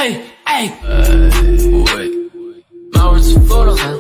Hey, hey. Wait. My words are full of them.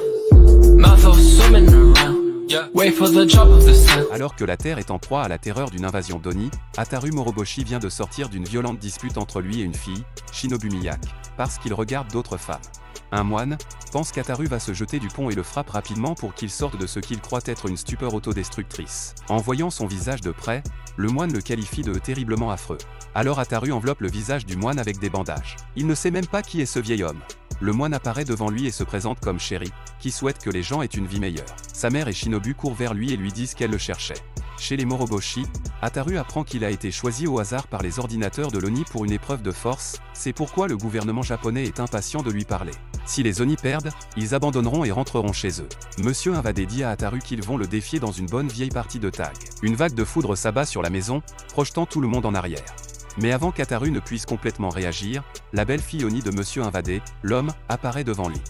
My thoughts swimming around. Yeah. Wait for the drop of the sun. Alors que la Terre est en proie à la terreur d'une invasion d'Oni, Ataru Moroboshi vient de sortir d'une violente dispute entre lui et une fille, Shinobu Miyak, parce qu'il regarde d'autres femmes. Un moine pense qu'Ataru va se jeter du pont et le frappe rapidement pour qu'il sorte de ce qu'il croit être une stupeur autodestructrice. En voyant son visage de près, le moine le qualifie de terriblement affreux. Alors Ataru enveloppe le visage du moine avec des bandages. Il ne sait même pas qui est ce vieil homme. Le moine apparaît devant lui et se présente comme Chéri, qui souhaite que les gens aient une vie meilleure. Sa mère et Shinobu courent vers lui et lui disent qu'elle le cherchait. Chez les Moroboshi, Ataru apprend qu'il a été choisi au hasard par les ordinateurs de l'Oni pour une épreuve de force, c'est pourquoi le gouvernement japonais est impatient de lui parler. Si les Oni perdent, ils abandonneront et rentreront chez eux. Monsieur Invadé dit à Ataru qu'ils vont le défier dans une bonne vieille partie de tag. Une vague de foudre s'abat sur la maison, projetant tout le monde en arrière. Mais avant qu'Ataru ne puisse complètement réagir, la belle-fille Oni de Monsieur Invadé, l'homme, apparaît devant lui.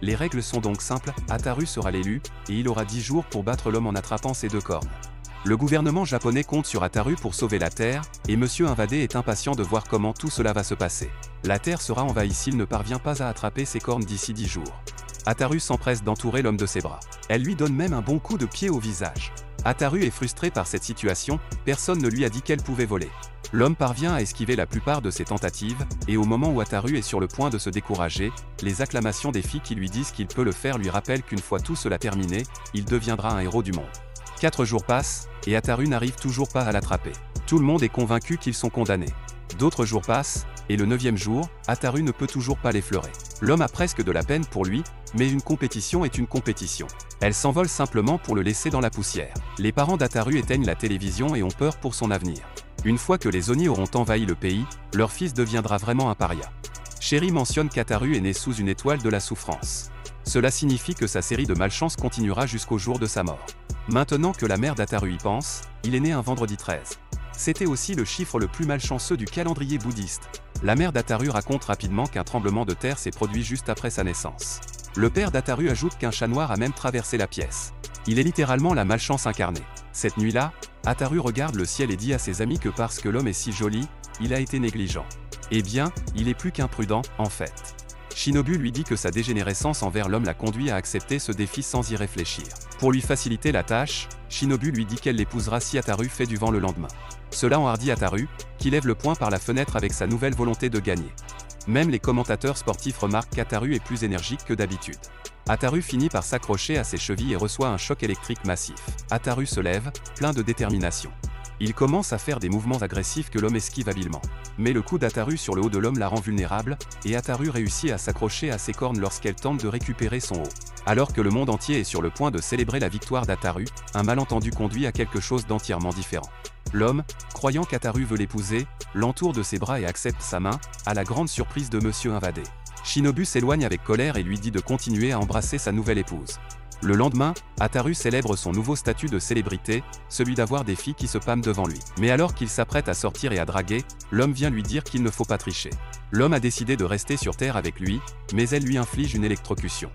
Les règles sont donc simples, Ataru sera l'élu, et il aura 10 jours pour battre l'homme en attrapant ses 2 cornes. Le gouvernement japonais compte sur Ataru pour sauver la Terre, et Monsieur Invadé est impatient de voir comment tout cela va se passer. La Terre sera envahie s'il ne parvient pas à attraper ses cornes d'ici 10 jours. Ataru s'empresse d'entourer l'homme de ses bras. Elle lui donne même un bon coup de pied au visage. Ataru est frustré par cette situation, personne ne lui a dit qu'elle pouvait voler. L'homme parvient à esquiver la plupart de ses tentatives, et au moment où Ataru est sur le point de se décourager, les acclamations des filles qui lui disent qu'il peut le faire lui rappellent qu'une fois tout cela terminé, il deviendra un héros du monde. 4 jours passent, et Ataru n'arrive toujours pas à l'attraper. Tout le monde est convaincu qu'ils sont condamnés. D'autres jours passent, et le 9e jour, Ataru ne peut toujours pas l'effleurer. L'homme a presque de la peine pour lui, mais une compétition est une compétition. Elle s'envole simplement pour le laisser dans la poussière. Les parents d'Ataru éteignent la télévision et ont peur pour son avenir. Une fois que les Oni auront envahi le pays, leur fils deviendra vraiment un paria. Chéri mentionne qu'Ataru est né sous une étoile de la souffrance. Cela signifie que sa série de malchance continuera jusqu'au jour de sa mort. Maintenant que la mère d'Ataru y pense, il est né un vendredi 13. C'était aussi le chiffre le plus malchanceux du calendrier bouddhiste. La mère d'Ataru raconte rapidement qu'un tremblement de terre s'est produit juste après sa naissance. Le père d'Ataru ajoute qu'un chat noir a même traversé la pièce. Il est littéralement la malchance incarnée. Cette nuit-là, Ataru regarde le ciel et dit à ses amis que parce que l'homme est si joli, il a été négligent. Eh bien, il est plus qu'imprudent, en fait. Shinobu lui dit que sa dégénérescence envers l'homme l'a conduit à accepter ce défi sans y réfléchir. Pour lui faciliter la tâche, Shinobu lui dit qu'elle l'épousera si Ataru fait du vent le lendemain. Cela enhardit Ataru, qui lève le poing par la fenêtre avec sa nouvelle volonté de gagner. Même les commentateurs sportifs remarquent qu'Ataru est plus énergique que d'habitude. Ataru finit par s'accrocher à ses chevilles et reçoit un choc électrique massif. Ataru se lève, plein de détermination. Il commence à faire des mouvements agressifs que l'homme esquive habilement. Mais le coup d'Ataru sur le haut de l'homme la rend vulnérable, et Ataru réussit à s'accrocher à ses cornes lorsqu'elle tente de récupérer son haut. Alors que le monde entier est sur le point de célébrer la victoire d'Ataru, un malentendu conduit à quelque chose d'entièrement différent. L'homme, croyant qu'Ataru veut l'épouser, l'entoure de ses bras et accepte sa main, à la grande surprise de Monsieur Invadé. Shinobu s'éloigne avec colère et lui dit de continuer à embrasser sa nouvelle épouse. Le lendemain, Ataru célèbre son nouveau statut de célébrité, celui d'avoir des filles qui se pâment devant lui. Mais alors qu'il s'apprête à sortir et à draguer, l'homme vient lui dire qu'il ne faut pas tricher. L'homme a décidé de rester sur Terre avec lui, mais elle lui inflige une électrocution.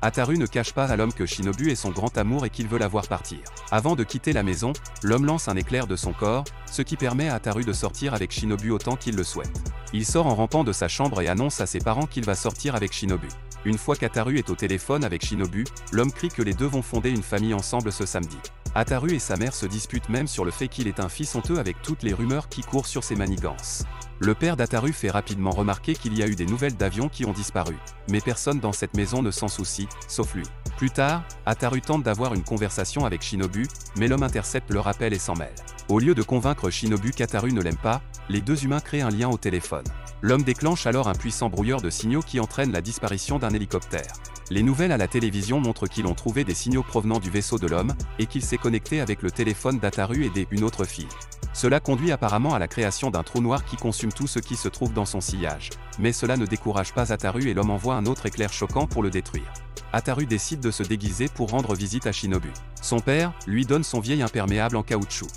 Ataru ne cache pas à l'homme que Shinobu est son grand amour et qu'il veut la voir partir. Avant de quitter la maison, l'homme lance un éclair de son corps, ce qui permet à Ataru de sortir avec Shinobu autant qu'il le souhaite. Il sort en rampant de sa chambre et annonce à ses parents qu'il va sortir avec Shinobu. Une fois qu'Ataru est au téléphone avec Shinobu, l'homme crie que les deux vont fonder une famille ensemble ce samedi. Ataru et sa mère se disputent même sur le fait qu'il est un fils honteux avec toutes les rumeurs qui courent sur ses manigances. Le père d'Ataru fait rapidement remarquer qu'il y a eu des nouvelles d'avions qui ont disparu. Mais personne dans cette maison ne s'en soucie, sauf lui. Plus tard, Ataru tente d'avoir une conversation avec Shinobu, mais l'homme intercepte le rappel et s'en mêle. Au lieu de convaincre Shinobu qu'Ataru ne l'aime pas, les deux humains créent un lien au téléphone. L'homme déclenche alors un puissant brouilleur de signaux qui entraîne la disparition d'un hélicoptère. Les nouvelles à la télévision montrent qu'ils ont trouvé des signaux provenant du vaisseau de l'homme, et qu'il s'est connecté avec le téléphone d'Ataru et d'une autre fille. Cela conduit apparemment à la création d'un trou noir qui consume tout ce qui se trouve dans son sillage. Mais cela ne décourage pas Ataru et l'homme envoie un autre éclair choquant pour le détruire. Ataru décide de se déguiser pour rendre visite à Shinobu. Son père lui donne son vieil imperméable en caoutchouc.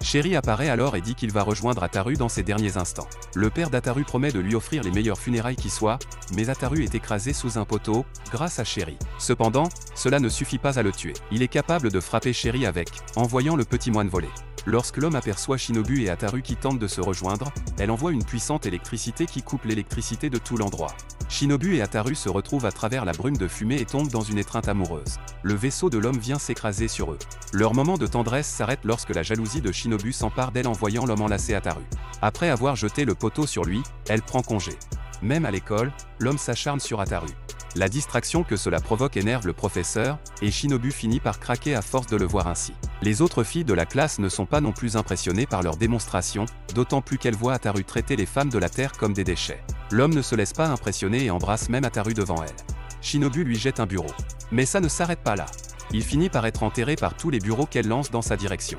Chéri apparaît alors et dit qu'il va rejoindre Ataru dans ses derniers instants. Le père d'Ataru promet de lui offrir les meilleures funérailles qui soient, mais Ataru est écrasé sous un poteau, grâce à Chéri. Cependant, cela ne suffit pas à le tuer. Il est capable de frapper Chéri avec, en voyant le petit moine voler. Lorsque l'homme aperçoit Shinobu et Ataru qui tentent de se rejoindre, elle envoie une puissante électricité qui coupe l'électricité de tout l'endroit. Shinobu et Ataru se retrouvent à travers la brume de fumée et tombent dans une étreinte amoureuse. Le vaisseau de l'homme vient s'écraser sur eux. Leur moment de tendresse s'arrête lorsque la jalousie de Shinobu s'empare d'elle en voyant l'homme enlacer Ataru. Après avoir jeté le poteau sur lui, elle prend congé. Même à l'école, l'homme s'acharne sur Ataru. La distraction que cela provoque énerve le professeur, et Shinobu finit par craquer à force de le voir ainsi. Les autres filles de la classe ne sont pas non plus impressionnées par leur démonstration, d'autant plus qu'elles voient Ataru traiter les femmes de la Terre comme des déchets. L'homme ne se laisse pas impressionner et embrasse même Ataru devant elle. Shinobu lui jette un bureau. Mais ça ne s'arrête pas là. Il finit par être enterré par tous les bureaux qu'elle lance dans sa direction.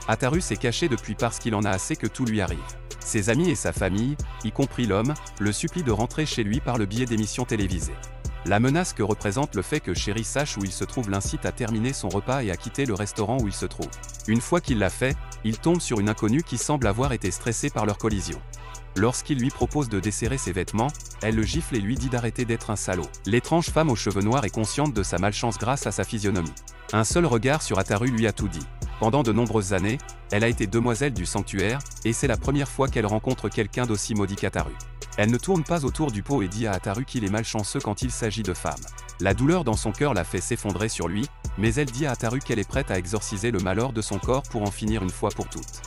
Ataru s'est caché depuis parce qu'il en a assez que tout lui arrive. Ses amis et sa famille, y compris l'homme, le supplient de rentrer chez lui par le biais d'émissions télévisées. La menace que représente le fait que Chéri sache où il se trouve l'incite à terminer son repas et à quitter le restaurant où il se trouve. Une fois qu'il l'a fait, il tombe sur une inconnue qui semble avoir été stressée par leur collision. Lorsqu'il lui propose de desserrer ses vêtements, elle le gifle et lui dit d'arrêter d'être un salaud. L'étrange femme aux cheveux noirs est consciente de sa malchance grâce à sa physionomie. Un seul regard sur Ataru lui a tout dit. Pendant de nombreuses années, elle a été demoiselle du sanctuaire, et c'est la première fois qu'elle rencontre quelqu'un d'aussi maudit qu'Ataru. Elle ne tourne pas autour du pot et dit à Ataru qu'il est malchanceux quand il s'agit de femmes. La douleur dans son cœur la fait s'effondrer sur lui, mais elle dit à Ataru qu'elle est prête à exorciser le malheur de son corps pour en finir une fois pour toutes.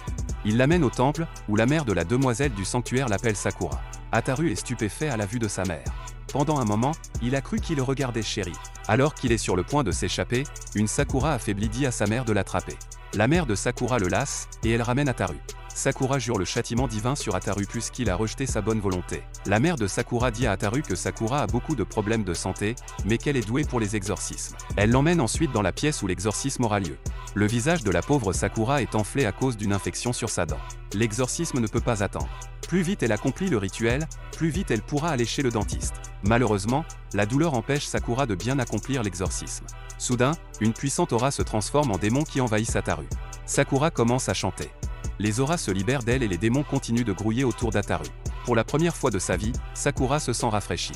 Il l'amène au temple, où la mère de la demoiselle du sanctuaire l'appelle Sakura. Ataru est stupéfait à la vue de sa mère. Pendant un moment, il a cru qu'il regardait Chéri. Alors qu'il est sur le point de s'échapper, une Sakura affaiblie dit à sa mère de l'attraper. La mère de Sakura le lasse, et elle ramène Ataru. Sakura jure le châtiment divin sur Ataru puisqu'il a rejeté sa bonne volonté. La mère de Sakura dit à Ataru que Sakura a beaucoup de problèmes de santé, mais qu'elle est douée pour les exorcismes. Elle l'emmène ensuite dans la pièce où l'exorcisme aura lieu. Le visage de la pauvre Sakura est enflé à cause d'une infection sur sa dent. L'exorcisme ne peut pas attendre. Plus vite elle accomplit le rituel, plus vite elle pourra aller chez le dentiste. Malheureusement, la douleur empêche Sakura de bien accomplir l'exorcisme. Soudain, une puissante aura se transforme en démon qui envahit Ataru. Sakura commence à chanter. Les auras se libèrent d'elle et les démons continuent de grouiller autour d'Ataru. Pour la première fois de sa vie, Sakura se sent rafraîchie.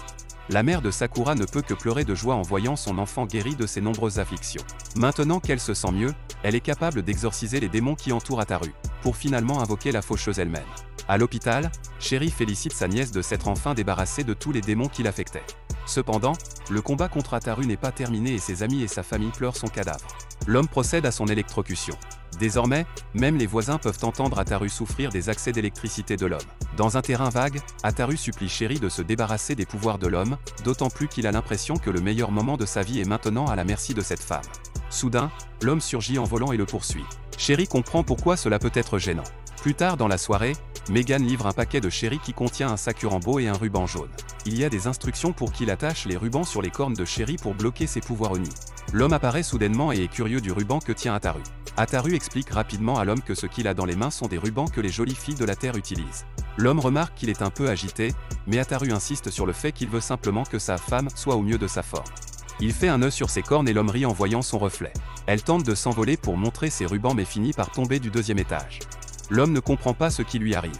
La mère de Sakura ne peut que pleurer de joie en voyant son enfant guéri de ses nombreuses afflictions. Maintenant qu'elle se sent mieux, elle est capable d'exorciser les démons qui entourent Ataru, pour finalement invoquer la faucheuse elle-même. À l'hôpital, Chéri félicite sa nièce de s'être enfin débarrassée de tous les démons qui l'affectaient. Cependant, le combat contre Ataru n'est pas terminé et ses amis et sa famille pleurent son cadavre. L'homme procède à son électrocution. Désormais, même les voisins peuvent entendre Ataru souffrir des accès d'électricité de l'homme. Dans un terrain vague, Ataru supplie Chéri de se débarrasser des pouvoirs de l'homme, d'autant plus qu'il a l'impression que le meilleur moment de sa vie est maintenant à la merci de cette femme. Soudain, l'homme surgit en volant et le poursuit. Chéri comprend pourquoi cela peut être gênant. Plus tard dans la soirée, Megan livre un paquet de Chéri qui contient un sakurambo et un ruban jaune. Il y a des instructions pour qu'il attache les rubans sur les cornes de Chéri pour bloquer ses pouvoirs Oni. L'homme apparaît soudainement et est curieux du ruban que tient Ataru. Ataru explique rapidement à l'homme que ce qu'il a dans les mains sont des rubans que les jolies filles de la Terre utilisent. L'homme remarque qu'il est un peu agité, mais Ataru insiste sur le fait qu'il veut simplement que sa femme soit au mieux de sa forme. Il fait un nœud sur ses cornes et l'homme rit en voyant son reflet. Elle tente de s'envoler pour montrer ses rubans mais finit par tomber du deuxième étage. L'homme ne comprend pas ce qui lui arrive.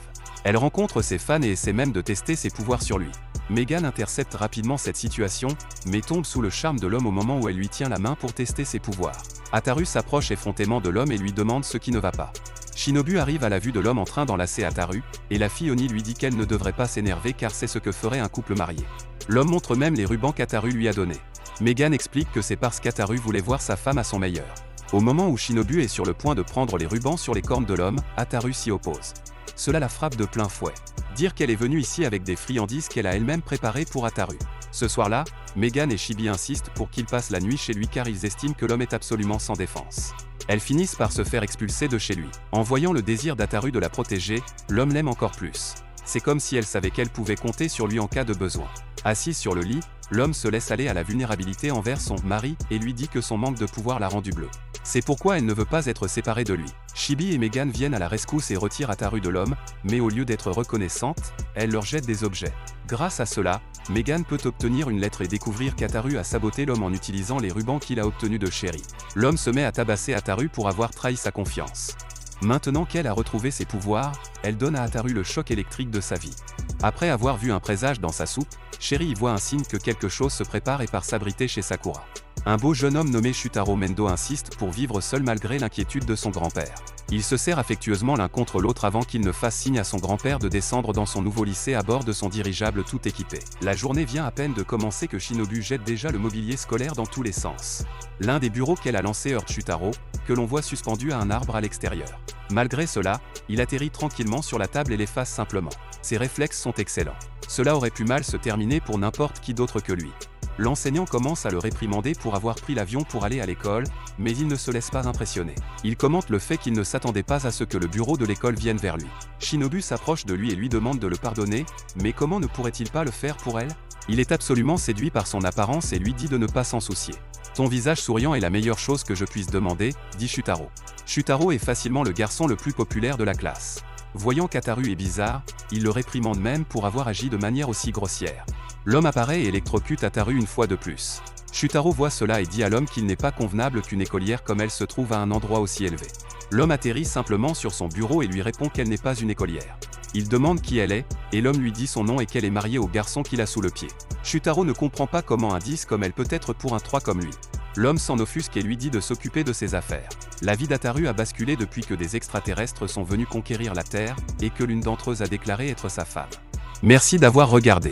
Elle rencontre ses fans et essaie même de tester ses pouvoirs sur lui. Megan intercepte rapidement cette situation, mais tombe sous le charme de l'homme au moment où elle lui tient la main pour tester ses pouvoirs. Ataru s'approche effrontément de l'homme et lui demande ce qui ne va pas. Shinobu arrive à la vue de l'homme en train d'enlacer Ataru, et la fille Oni lui dit qu'elle ne devrait pas s'énerver car c'est ce que ferait un couple marié. L'homme montre même les rubans qu'Ataru lui a donnés. Megan explique que c'est parce qu'Ataru voulait voir sa femme à son meilleur. Au moment où Shinobu est sur le point de prendre les rubans sur les cornes de l'homme, Ataru s'y oppose. Cela la frappe de plein fouet. Dire qu'elle est venue ici avec des friandises qu'elle a elle-même préparées pour Ataru. Ce soir-là, Megan et Chibi insistent pour qu'ils passent la nuit chez lui car ils estiment que l'homme est absolument sans défense. Elles finissent par se faire expulser de chez lui. En voyant le désir d'Ataru de la protéger, l'homme l'aime encore plus. C'est comme si elle savait qu'elle pouvait compter sur lui en cas de besoin. Assise sur le lit, l'homme se laisse aller à la vulnérabilité envers son mari et lui dit que son manque de pouvoir l'a rendu bleu. C'est pourquoi elle ne veut pas être séparée de lui. Chibi et Megan viennent à la rescousse et retirent Ataru de l'homme, mais au lieu d'être reconnaissante, elle leur jette des objets. Grâce à cela, Megan peut obtenir une lettre et découvrir qu'Ataru a saboté l'homme en utilisant les rubans qu'il a obtenus de Chéri. L'homme se met à tabasser Ataru pour avoir trahi sa confiance. Maintenant qu'elle a retrouvé ses pouvoirs, elle donne à Ataru le choc électrique de sa vie. Après avoir vu un présage dans sa soupe, Chéri y voit un signe que quelque chose se prépare et part s'abriter chez Sakura. Un beau jeune homme nommé Shutaro Mendo insiste pour vivre seul malgré l'inquiétude de son grand-père. Ils se serrent affectueusement l'un contre l'autre avant qu'il ne fasse signe à son grand-père de descendre dans son nouveau lycée à bord de son dirigeable tout équipé. La journée vient à peine de commencer que Shinobu jette déjà le mobilier scolaire dans tous les sens. L'un des bureaux qu'elle a lancé heurte Shutaro, que l'on voit suspendu à un arbre à l'extérieur. Malgré cela, il atterrit tranquillement sur la table et l'efface simplement. Ses réflexes sont excellents. Cela aurait pu mal se terminer pour n'importe qui d'autre que lui. L'enseignant commence à le réprimander pour avoir pris l'avion pour aller à l'école, mais il ne se laisse pas impressionner. Il commente le fait qu'il ne s'attendait pas à ce que le bureau de l'école vienne vers lui. Shinobu s'approche de lui et lui demande de le pardonner, mais comment ne pourrait-il pas le faire pour elle? Il est absolument séduit par son apparence et lui dit de ne pas s'en soucier. Ton visage souriant est la meilleure chose que je puisse demander, dit Shutaro. Shutaro est facilement le garçon le plus populaire de la classe. Voyant qu'Ataru est bizarre, il le réprimande même pour avoir agi de manière aussi grossière. L'homme apparaît et électrocute Ataru une fois de plus. Shutaro voit cela et dit à l'homme qu'il n'est pas convenable qu'une écolière comme elle se trouve à un endroit aussi élevé. L'homme atterrit simplement sur son bureau et lui répond qu'elle n'est pas une écolière. Il demande qui elle est, et l'homme lui dit son nom et qu'elle est mariée au garçon qu'il a sous le pied. Shutaro ne comprend pas comment un 10 comme elle peut être pour un 3 comme lui. L'homme s'en offusque et lui dit de s'occuper de ses affaires. La vie d'Ataru a basculé depuis que des extraterrestres sont venus conquérir la Terre, et que l'une d'entre eux a déclaré être sa femme. Merci d'avoir regardé.